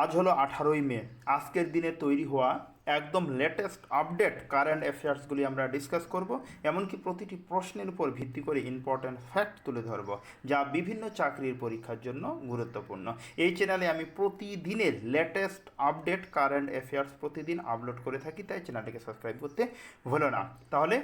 আজ হলো 18ই মে। আজকের দিনে তৈরি হওয়া একদম লেটেস্ট আপডেট কারেন্ট অ্যাফেয়ার্সগুলি আমরা ডিসকাস করব, এমনকি প্রতিটি প্রশ্নের উপর ভিত্তি করে ইম্পর্ট্যান্ট ফ্যাক্ট তুলে ধরব, যা বিভিন্ন চাকরির পরীক্ষার জন্য গুরুত্বপূর্ণ। এই চ্যানেলে আমি প্রতিদিনের লেটেস্ট আপডেট কারেন্ট অ্যাফেয়ার্স প্রতিদিন আপলোড করে থাকি, তাই চ্যানেলটিকে সাবস্ক্রাইব করতে ভুলো না। তাহলে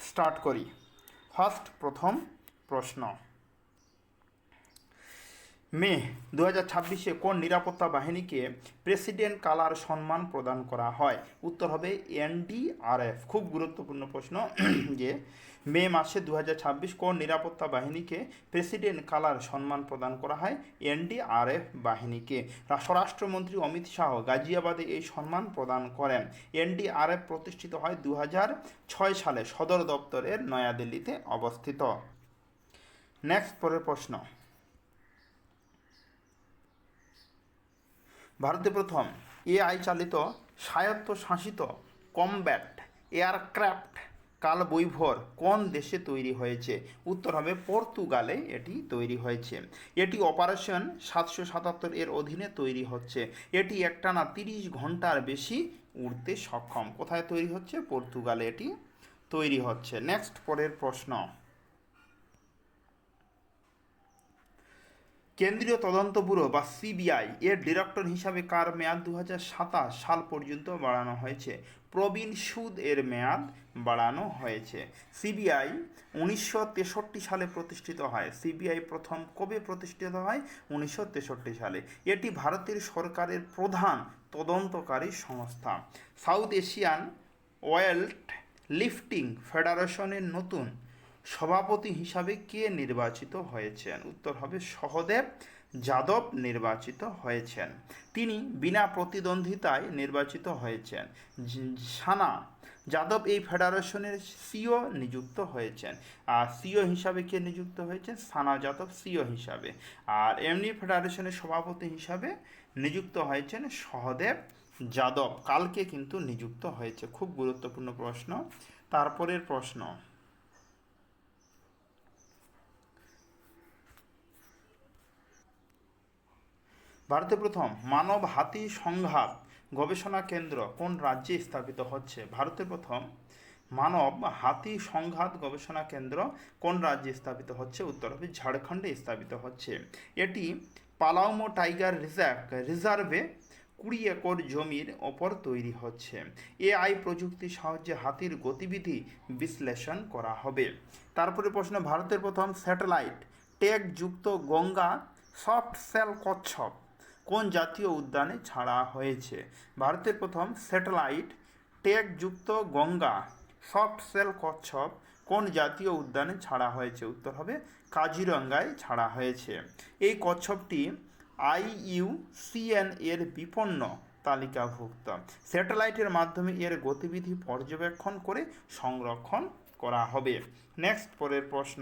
স্টার্ট করি। প্রথম প্রশ্ন, মে 2026-এ কোন নিরাপত্তা বাহিনীকে প্রেসিডেন্ট কালার সম্মান প্রদান করা হয়? উত্তর হবে এনডিআরএফ। খুব গুরুত্বপূর্ণ প্রশ্ন যে মে মাসে 2026 কোন নিরাপত্তা বাহিনীকে প্রেসিডেন্ট কালার সম্মান প্রদান করা হয়? এনডিআরএফ বাহিনীকে। স্বরাষ্ট্রমন্ত্রী অমিত শাহ গাজিয়াবাদে এই সম্মান প্রদান করেন। এনডিআরএফ প্রতিষ্ঠিত হয় 2006 সালে, সদর দপ্তরের নয়াদিল্লিতে অবস্থিত। নেক্সট পরের প্রশ্ন, ভারতে প্রথম এআই চালিত স্বায়ত্তশাসিত কমব্যাট এয়ারক্রাফট কালবৈভর কোন দেশে তৈরি হয়েছে? উত্তর হবে পর্তুগালে এটি তৈরি হয়েছে। এটি অপারেশন 777 এর অধীনে তৈরি হচ্ছে। এটি একটানা 30 ঘন্টার বেশি উড়তে সক্ষম। কোথায় তৈরি হচ্ছে? পর্তুগালে এটি তৈরি হচ্ছে। নেক্সট পরের প্রশ্ন, কেন্দ্রীয় তদন্ত ব্যুরো বা সিবিআই এর ডিরেক্টর হিসাবে কার মেয়াদ 2027 সাল পর্যন্ত বাড়ানো হয়েছে? প্রবীণ সুদ এর মেয়াদ বাড়ানো হয়েছে। সিবিআই 1963 সালে প্রতিষ্ঠিত হয়। সিবিআই প্রথম কবে প্রতিষ্ঠিত হয়? 1963 সালে। এটি ভারতের সরকারের প্রধান তদন্তকারী সংস্থা। সাউথ এশিয়ান ওয়েল্ট লিফটিং ফেডারেশনের নতুন সভাপতি হিসাবে কে নির্বাচিত হয়েছেন? উত্তর হবে সহদেব যাদব নির্বাচিত হয়েছেন। তিনি বিনা প্রতিদ্বন্দ্বিতায় নির্বাচিত হয়েছেন। সানা যাদব এই ফেডারেশনের সিও নিযুক্ত হয়েছেন। আর সিও হিসাবে কে নিযুক্ত হয়েছেন? সানা যাদব সিও হিসাবে। আর এমনি ফেডারেশনের সভাপতি হিসাবে নিযুক্ত হয়েছেন সহদেব যাদব। কালকে কিন্তু নিযুক্ত হয়েছে। খুব গুরুত্বপূর্ণ প্রশ্ন। তারপরের প্রশ্ন, ভারতে প্রথম মানব হাতি সংঘাত গবেষণা কেন্দ্র কোন রাজ্যে স্থাপিত হচ্ছে? ভারতে প্রথম মানব হাতি সংঘাত গবেষণা কেন্দ্র কোন রাজ্যে স্থাপিত হচ্ছে? উত্তর হবে ঝাড়খণ্ডে স্থাপিত হচ্ছে। এটি পালাউমো টাইগার রিজার্ভে 20 একর জমির ওপর তৈরি হচ্ছে। এআই প্রযুক্তির সাহায্যে হাতির গতিবিধি বিশ্লেষণ করা হবে। তারপরে প্রশ্ন, ভারতের প্রথম স্যাটেলাইট টেক যুক্ত গঙ্গা সফট সেল কচ্ছপ কোন জাতীয় উদ্যানে ছাড়া হয়েছে? ভারতের প্রথম স্যাটেলাইট টেক যুক্ত গঙ্গা সফট সেল কচ্ছপ কোন জাতীয় উদ্যানে ছাড়া হয়েছে? উত্তর হবে কাজিরঙ্গায় ছাড়া হয়েছে। এই কচ্ছপটি IUCN এর বিপন্ন তালিকাভুক্ত। স্যাটেলাইটের মাধ্যমে এর গতিবিধি পর্যবেক্ষণ করে সংরক্ষণ করা হবে। নেক্সট পরের প্রশ্ন,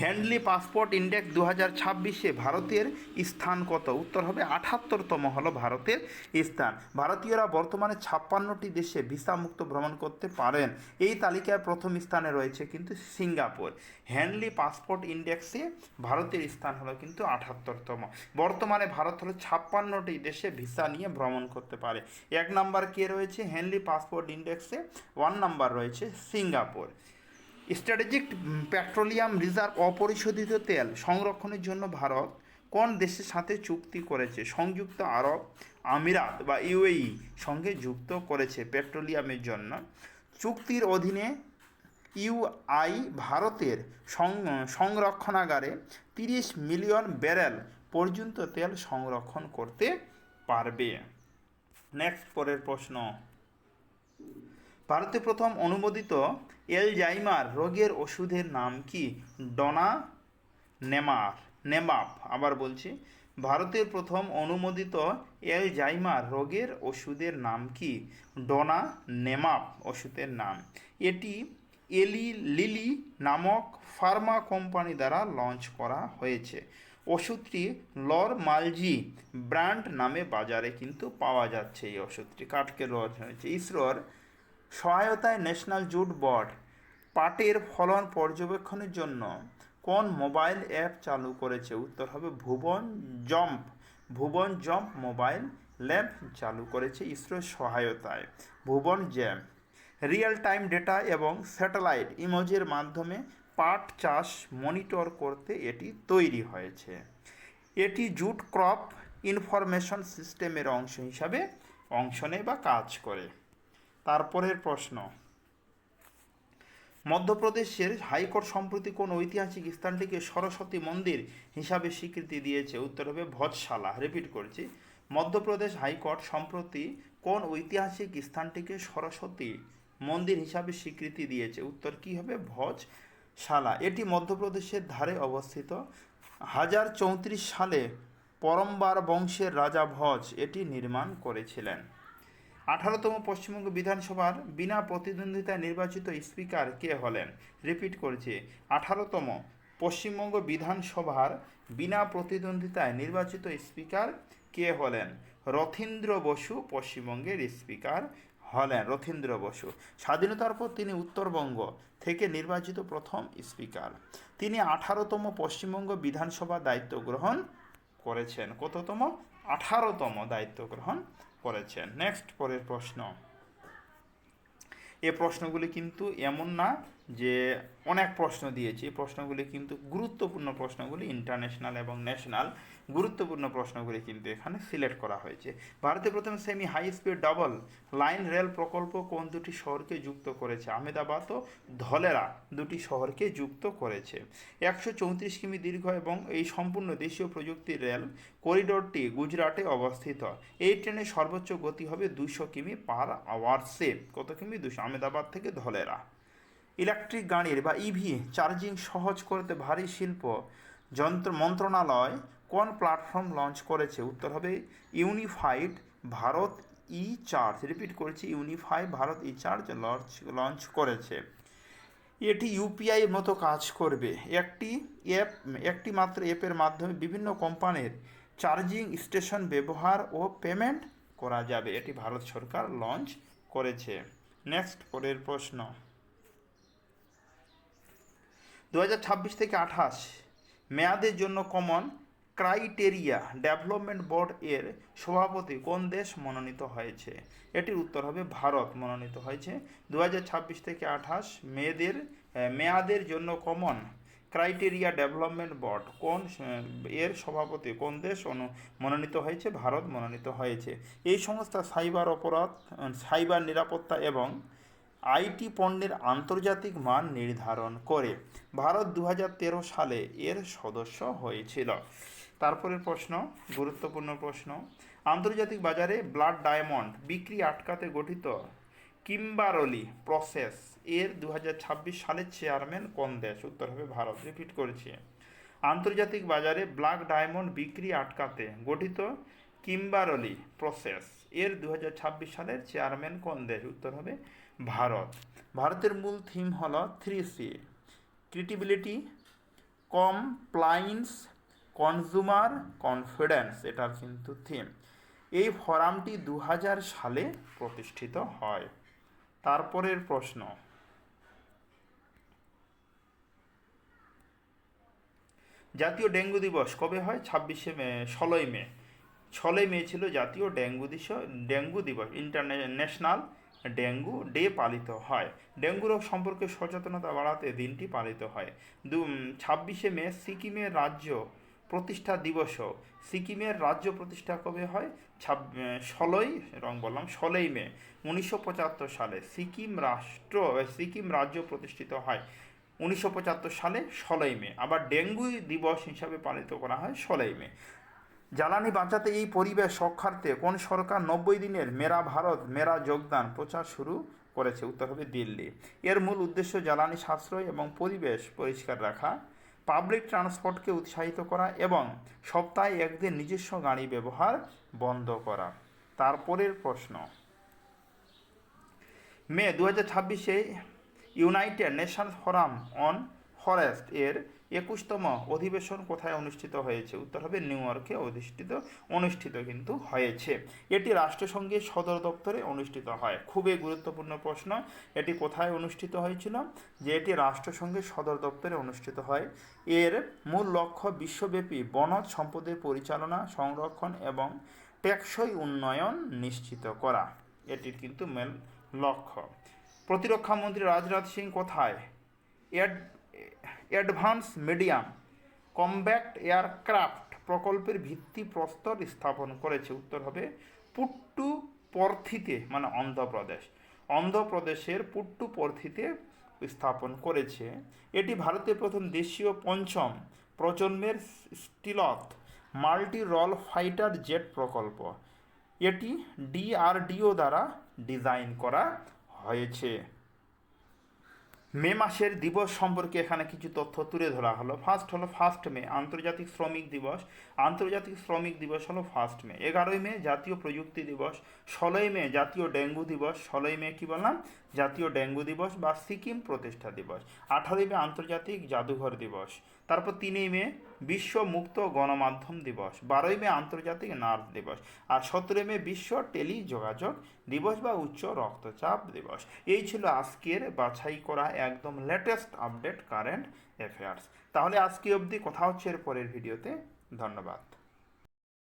হ্যান্ডলি পাসপোর্ট ইন্ডেক্স 2026-এ ভারতের স্থান কত? উত্তর হবে 78তম হলো ভারতের স্থান। ভারতীয়রা বর্তমানে 56টি দেশে ভিসা মুক্ত ভ্রমণ করতে পারেন। এই তালিকায় প্রথম স্থানে রয়েছে কিন্তু সিঙ্গাপুর। হ্যান্ডলি পাসপোর্ট ইন্ডেক্সে ভারতের স্থান হলো কিন্তু 78তম। বর্তমানে ভারত হলো 56টি দেশে ভিসা নিয়ে ভ্রমণ করতে পারে। 1 নাম্বার কে রয়েছে হ্যান্ডলি পাসপোর্ট ইন্ডেক্সে? 1 নাম্বার রয়েছে সিঙ্গাপুর। স্ট্র্যাটেজিক পেট্রোলিয়াম রিজার্ভ অপরিশোধিত তেল সংরক্ষণের জন্য ভারত কোন দেশের সাথে চুক্তি করেছে? সংযুক্ত আরব আমিরাত বা ইউএই সঙ্গে যুক্ত করেছে পেট্রোলিয়ামের জন্য। চুক্তির অধীনে ইউআই ভারতের সংরক্ষণাগারে 30 মিলিয়ন ব্যারেল পর্যন্ত তেল সংরক্ষণ করতে পারবে। নেক্সট পরের প্রশ্ন, ভারতে প্রথম অনুমোদিত অ্যালজাইমার রোগের ওষুধের নাম কি? নেমাপ। আবার বলছি, ভারতের প্রথম অনুমোদিত অ্যালজাইমার রোগের ওষুধের নাম কি? নেমাপ ওষুধের নাম। এটি এলি লিলি নামক ফার্মা কোম্পানি দ্বারা লঞ্চ করা হয়েছে। ওষুধটি লরমালজি ব্র্যান্ড নামে বাজারে কিন্তু পাওয়া যাচ্ছে। এই ওষুধটি কাটকে লঞ্চ হয়েছে। ইসরোর সহায়তায় ন্যাশনাল জুট বোর্ড পাটের ফলন পর্যবেক্ষণের জন্য কোন মোবাইল অ্যাপ চালু করেছে? উত্তর হবে ভুবন জম্প মোবাইল ল্যাব চালু করেছে ইসরোর সহায়তায়। ভুবন জ্যাম রিয়েল টাইম ডেটা এবং স্যাটেলাইট ইমেজের মাধ্যমে পাট চাষ মনিটর করতে এটি তৈরি হয়েছে। এটি জুট ক্রপ ইনফরমেশন সিস্টেমের অংশ হিসাবে অংশ নেয় বা কাজ করে। তারপরের প্রশ্ন, মধ্যপ্রদেশের হাইকোর্ট সম্প্রতি কোন ঐতিহাসিক স্থানটিকে সরস্বতী মন্দির হিসাবে স্বীকৃতি দিয়েছে? উত্তর হবে ভজশালা। রিপিট করছি, মধ্যপ্রদেশ হাইকোর্ট সম্প্রতি কোন ঐতিহাসিক স্থানটিকে সরস্বতী মন্দির হিসাবে স্বীকৃতি দিয়েছে? উত্তর কি হবে? ভজশালা। এটি মধ্যপ্রদেশের ধারে অবস্থিত। 1034 সালে পরম্বার বংশের রাজা ভজ এটি নির্মাণ করেছিলেন। 18তম পশ্চিমবঙ্গ বিধানসভার বিনা প্রতিদ্বন্দ্বিতায় নির্বাচিত স্পিকার কে হলেন? রিপিট করছি, 18তম পশ্চিমবঙ্গ বিধানসভার বিনা প্রতিদ্বন্দ্বিতায় নির্বাচিত স্পিকার কে হলেন? রথীন্দ্র বসু পশ্চিমবঙ্গের স্পিকার হলেন, রথীন্দ্র বসু। স্বাধীনতার পর তিনি উত্তরবঙ্গ থেকে নির্বাচিত প্রথম স্পিকার। তিনি 18তম পশ্চিমবঙ্গ বিধানসভা দায়িত্ব গ্রহণ করেছেন। কততম? 18তম দায়িত্ব গ্রহণ করেছেন। নেক্সট, পরের প্রশ্ন। এই প্রশ্নগুলি কিন্তু এমন না যে অনেক প্রশ্ন দিয়েছি, এই প্রশ্নগুলি কিন্তু গুরুত্বপূর্ণ প্রশ্নগুলি, ইন্টারন্যাশনাল এবং ন্যাশনাল গুরুত্বপূর্ণ প্রশ্নগুলি কিন্তু এখানে সিলেক্ট করা হয়েছে। ভারতে প্রথম semi high speed double line rail প্রকল্প কোন দুটি শহরকে যুক্ত করেছে? আহমেদাবাদ ও ধলেরা দুটি শহরকে যুক্ত করেছে। 134 কিমি দীর্ঘ এবং এই সম্পূর্ণ দেশীয় প্রযুক্তির রেল করিডোরটি গুজরাটে অবস্থিত। এই ট্রেনের সর্বোচ্চ গতি হবে 200 কিমি পার আওয়ার্সে। কত কিমি? 200। আহমেদাবাদ থেকে ধলেরা। ইলেকট্রিক গাড়ির বা ইভি চার্জিং সহজ করতে ভারী শিল্প মন্ত্রণালয় কোন প্ল্যাটফর্ম লঞ্চ করেছে? উত্তর হবে ইউনিফাইড ভারত ই চার্জ। রিপিট করছি, ইউনিফাইড ভারত ই চার্জ লঞ্চ করেছে। এটি ইউপিআই মতো কাজ করবে। একটি মাত্র অ্যাপের মাধ্যমে বিভিন্ন কোম্পানির চার্জিং স্টেশন ব্যবহার ও পেমেন্ট করা যাবে। এটি ভারত সরকার লঞ্চ করেছে। নেক্সট, পরের প্রশ্ন। 2026 থেকে 28 মেয়াদের জন্য কমন ক্রাইটেরিয়া ডেভেলপমেন্ট বোর্ড এর সভাপতি কোন দেশ মনোনীত হয়েছে? এটির উত্তর হবে ভারত মনোনীত হয়েছে। 2026 থেকে 28 মেয়াদের জন্য কমন ক্রাইটেরিয়া ডেভেলপমেন্ট বোর্ড এর সভাপতি কোন দেশ মনোনীত হয়েছে? ভারত মনোনীত হয়েছে। এই সংস্থা সাইবার অপরাধ, সাইবার নিরাপত্তা এবং আইটি পণ্যের আন্তর্জাতিক মান নির্ধারণ করে। ভারত 2013 সালে এর সদস্য হয়েছিল। তারপরের প্রশ্ন, গুরুত্বপূর্ণ প্রশ্ন। আন্তর্জাতিক বাজারে ব্লাড ডায়মন্ড বিক্রি আটকাতে গঠিত কিম্বারলি প্রসেস এর 2026 সালের চেয়ারম্যান কোন দেশ? উত্তর হবে ভারত। রিপিট করছি, আন্তর্জাতিক বাজারে ব্ল্যাক ডায়মন্ড বিক্রি আটকাতে গঠিত কিম্বারলি প্রসেস এর 2026 সালের চেয়ারম্যান কোন দেশ? উত্তর হবে ভারত। ভারতের মূল থিম হল 3C: credibility, compliance, consumer confidence. এটার কিন্তু থিম। এই ফোরামটি 2000 সালে প্রতিষ্ঠিত হয়। তারপরের প্রশ্ন, জাতীয় ডেঙ্গু দিবস কবে হয়? 16ই মে। 16ই মে ছিল জাতীয় ডেঙ্গু দিবস। ইন্টারন্যাশনাল ডেঙ্গু ডে পালিত হয়। ডেঙ্গু রোগ সম্পর্কে সচেতনতা বাড়াতে দিনটি পালিত হয়। 26শে মে সিকিমের রাজ্য প্রতিষ্ঠা দিবসও। সিকিমের রাজ্য প্রতিষ্ঠা কবে হয়? 16ই মে 1975 সালে সিকিম রাজ্য প্রতিষ্ঠিত হয় 1975 সালে 16ই মে। আবার ডেঙ্গু দিবস হিসাবে পালিত করা হয় 16ই মে। জ্বালানি বাঁচাতে এই পরিবেশ রক্ষার্থে কোন সরকার 90 দিনের মেরা ভারত মেরা যোগদান প্রচার শুরু করেছে? উত্তর হবে দিল্লি। এর মূল উদ্দেশ্য জ্বালানি সাশ্রয় এবং পরিবেশ পরিষ্কার রাখা, পাবলিক ট্রান্সপোর্টকে উৎসাহিত করা এবং সপ্তাহে একদিন নিজস্ব গাড়ি ব্যবহার বন্ধ করা। তারপরের প্রশ্ন, মে 2026-এ United Nations forum on forest এর 21তম অধিবেশন কোথায় অনুষ্ঠিত হয়েছে? উত্তর হবে নিউ ইয়র্কে অনুষ্ঠিত কিন্তু হয়েছে। এটি রাষ্ট্রসংঘের সদর দপ্তরে অনুষ্ঠিত হয়। খুবই গুরুত্বপূর্ণ প্রশ্ন, এটি কোথায় অনুষ্ঠিত হয়েছিল? যে এটি রাষ্ট্রসংঘের সদর দপ্তরে অনুষ্ঠিত হয়। এর মূল লক্ষ্য বিশ্বব্যাপী বনজ সম্পদের পরিচালনা, সংরক্ষণ এবং টেকসই উন্নয়ন নিশ্চিত করা, এটির কিন্তু মূল লক্ষ্য। প্রতিরক্ষা মন্ত্রী রাজনাথ সিং কোথায় অ্যাডভান্স মিডিয়াম কম্ব্যাক্ট এয়ারক্রাফট প্রকল্পের ভিত্তিপ্রস্তর স্থাপন করেছে? উত্তর হবে পুট্টুপর্থিতে, মানে অন্ধ্রপ্রদেশের পুট্টুপর্থিতে স্থাপন করেছে। এটি ভারতের প্রথম দেশীয় পঞ্চম প্রজন্মের স্টিলথ মাল্টি রল ফাইটার জেট প্রকল্প। এটি ডিআরডিও দ্বারা ডিজাইন করা হয়েছে। মে মাসের দিবস সম্পর্কে এখানে কিছু তথ্য তুলে ধরা হলো। ফার্স্ট মে আন্তর্জাতিক শ্রমিক দিবস। আন্তর্জাতিক শ্রমিক দিবস হলো 1 মে। 11 মে জাতীয় প্রযুক্তি দিবস। 16 মে জাতীয় ডেঙ্গু দিবস। 16 মে কি বললাম? জাতীয় ডেঙ্গু দিবস বা সিকিম প্রতিষ্ঠা দিবস। 18 মে আন্তর্জাতিক জাদুঘর দিবস। তারপর 3 মে বিশ্ব মুক্ত গণমাধ্যম দিবস। 12 মে আন্তর্জাতিক নার্স দিবস। আর 17 মে বিশ্ব টেলিযোগাযোগ দিবস বা উচ্চ রক্তচাপ দিবস। এই ছিল আজকের বাছাই করা একদম লেটেস্ট আপডেট কারেন্ট অ্যাফেয়ার্স। তাহলে আজকে অবধি, কথা হচ্ছে এর পরের ভিডিওতে। ধন্যবাদ।